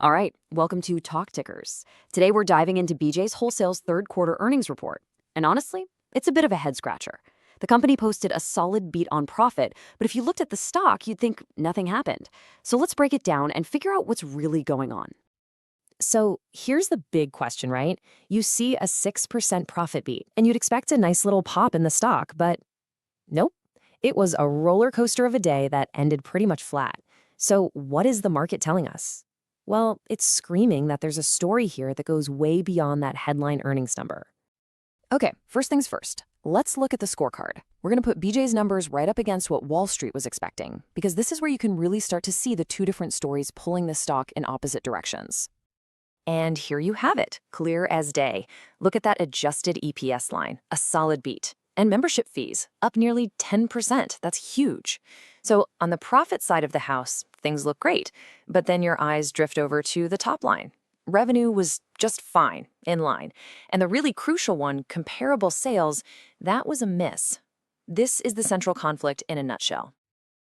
All right, welcome to Talk Tickers. Today we're diving into BJ's Wholesale's third quarter earnings report. And honestly, it's a bit of a head scratcher. The company posted a solid beat on profit, but if you looked at the stock, you'd think nothing happened. So let's break it down and figure out what's really going on. So here's the big question, right? You see a 6% profit beat, and you'd expect a nice little pop in the stock, but nope. It was a roller coaster of a day that ended pretty much flat. So what is the market telling us? Well, it's screaming that there's a story here that goes way beyond that headline earnings number. Okay, first things first. Let's look at the scorecard. We're going to put BJ's numbers right up against what Wall Street was expecting, because this is where you can really start to see the two different stories pulling the stock in opposite directions. And here you have it, clear as day. Look at that adjusted EPS line, a solid beat. And membership fees, up nearly 10%. That's huge. So on the profit side of the house, things look great. But then your eyes drift over to the top line. Revenue was just fine, in line. And the really crucial one, comparable sales, that was a miss. This is the central conflict in a nutshell.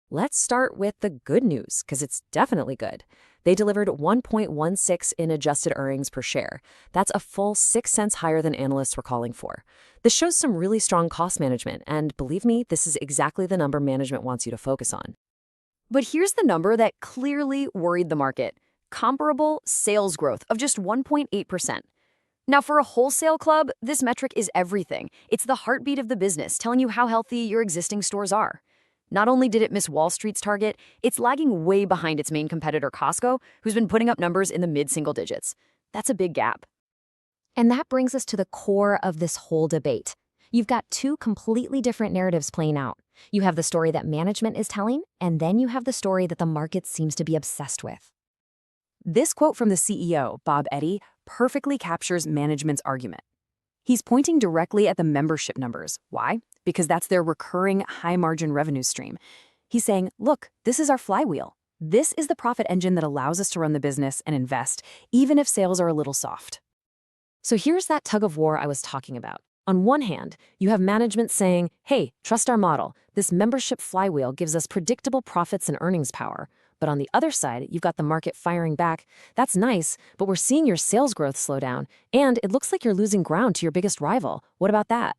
Let's start with the good news, because it's definitely good. They delivered 1.16 in adjusted earnings per share. That's a full 6 cents higher than analysts were calling for. This shows some really strong cost management, and believe me, this is exactly the number management wants you to focus on. But here's the number that clearly worried the market. Comparable sales growth of just 1.8%. Now, for a wholesale club, this metric is everything. It's the heartbeat of the business, telling you how healthy your existing stores are. Not only did it miss Wall Street's target, it's lagging way behind its main competitor, Costco, who's been putting up numbers in the mid-single digits. That's a big gap. And that brings us to the core of this whole debate. You've got two completely different narratives playing out. You have the story that management is telling, and then you have the story that the market seems to be obsessed with. This quote from the CEO, Bob Eddy, perfectly captures management's argument. He's pointing directly at the membership numbers. Why? Because that's their recurring high-margin revenue stream. He's saying, look, this is our flywheel. This is the profit engine that allows us to run the business and invest, even if sales are a little soft. So here's that tug-of-war I was talking about. On one hand, you have management saying, hey, trust our model. This membership flywheel gives us predictable profits and earnings power. But on the other side, you've got the market firing back. That's nice, but we're seeing your sales growth slow down, and it looks like you're losing ground to your biggest rival. What about that?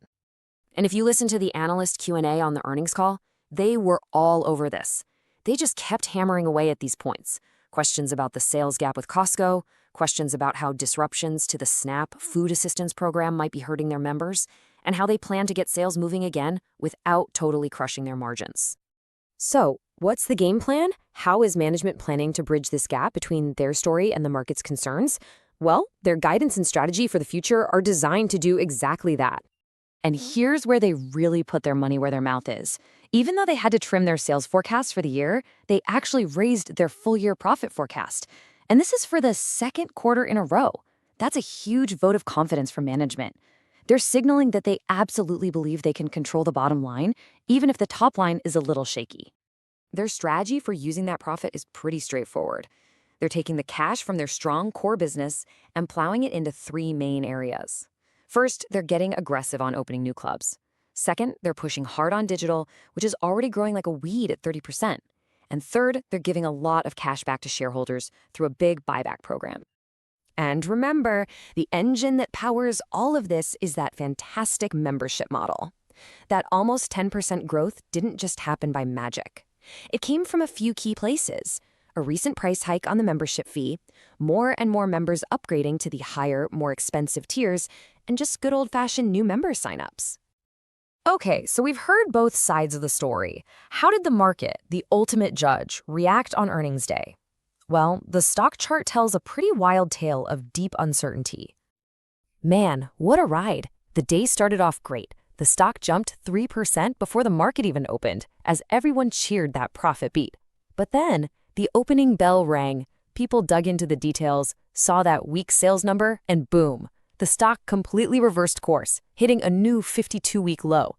And if you listen to the analyst Q&A on the earnings call, they were all over this. They just kept hammering away at these points. Questions about the sales gap with Costco, questions about how disruptions to the SNAP food assistance program might be hurting their members, and how they plan to get sales moving again without totally crushing their margins. So, what's the game plan? How is management planning to bridge this gap between their story and the market's concerns? Well, their guidance and strategy for the future are designed to do exactly that. And here's where they really put their money where their mouth is. Even though they had to trim their sales forecast for the year, they actually raised their full-year profit forecast. And this is for the second quarter in a row. That's a huge vote of confidence from management. They're signaling that they absolutely believe they can control the bottom line, even if the top line is a little shaky. Their strategy for using that profit is pretty straightforward. They're taking the cash from their strong core business and plowing it into three main areas. First, they're getting aggressive on opening new clubs. Second, they're pushing hard on digital, which is already growing like a weed at 30%. And third, they're giving a lot of cash back to shareholders through a big buyback program. And remember, the engine that powers all of this is that fantastic membership model. That almost 10% growth didn't just happen by magic. It came from a few key places. A recent price hike on the membership fee, more and more members upgrading to the higher, more expensive tiers, and just good old-fashioned new member signups. Okay, so we've heard both sides of the story. How did the market, the ultimate judge, react on earnings day? Well, the stock chart tells a pretty wild tale of deep uncertainty. Man, what a ride. The day started off great. The stock jumped 3% before the market even opened, as everyone cheered that profit beat. But then, the opening bell rang. People dug into the details, saw that weak sales number, and boom, the stock completely reversed course, hitting a new 52-week low.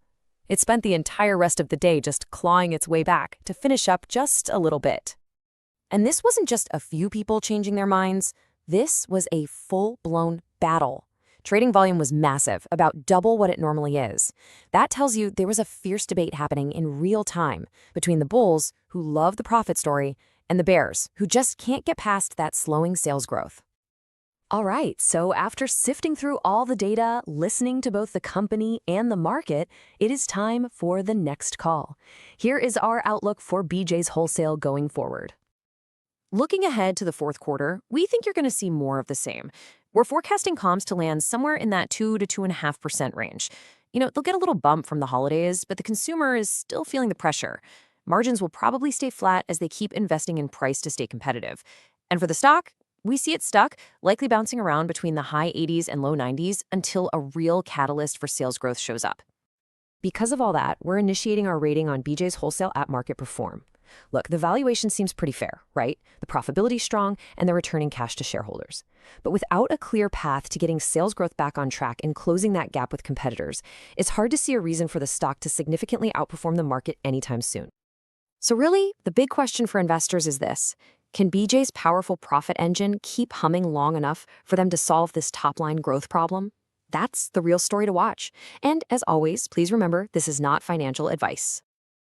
It spent the entire rest of the day just clawing its way back to finish up just a little bit. And this wasn't just a few people changing their minds. This was a full-blown battle. Trading volume was massive, about double what it normally is. That tells you there was a fierce debate happening in real time between the bulls, who love the profit story, and the bears, who just can't get past that slowing sales growth. All right, so after sifting through all the data, listening to both the company and the market, it is time for the next call. Here is our outlook for BJ's Wholesale going forward. Looking ahead to the fourth quarter, we think you're going to see more of the same. We're forecasting comps to land somewhere in that 2 to 2.5% range. They'll get a little bump from the holidays, but the consumer is still feeling the pressure. Margins will probably stay flat as they keep investing in price to stay competitive. And for the stock, we see it stuck, likely bouncing around between the high 80s and low 90s until a real catalyst for sales growth shows up. Because of all that, we're initiating our rating on BJ's Wholesale at market perform. Look, the valuation seems pretty fair, right? The profitability's strong, and they're returning cash to shareholders. But without a clear path to getting sales growth back on track and closing that gap with competitors, it's hard to see a reason for the stock to significantly outperform the market anytime soon. So really, the big question for investors is this. Can BJ's powerful profit engine keep humming long enough for them to solve this top-line growth problem? That's the real story to watch. And as always, please remember, this is not financial advice.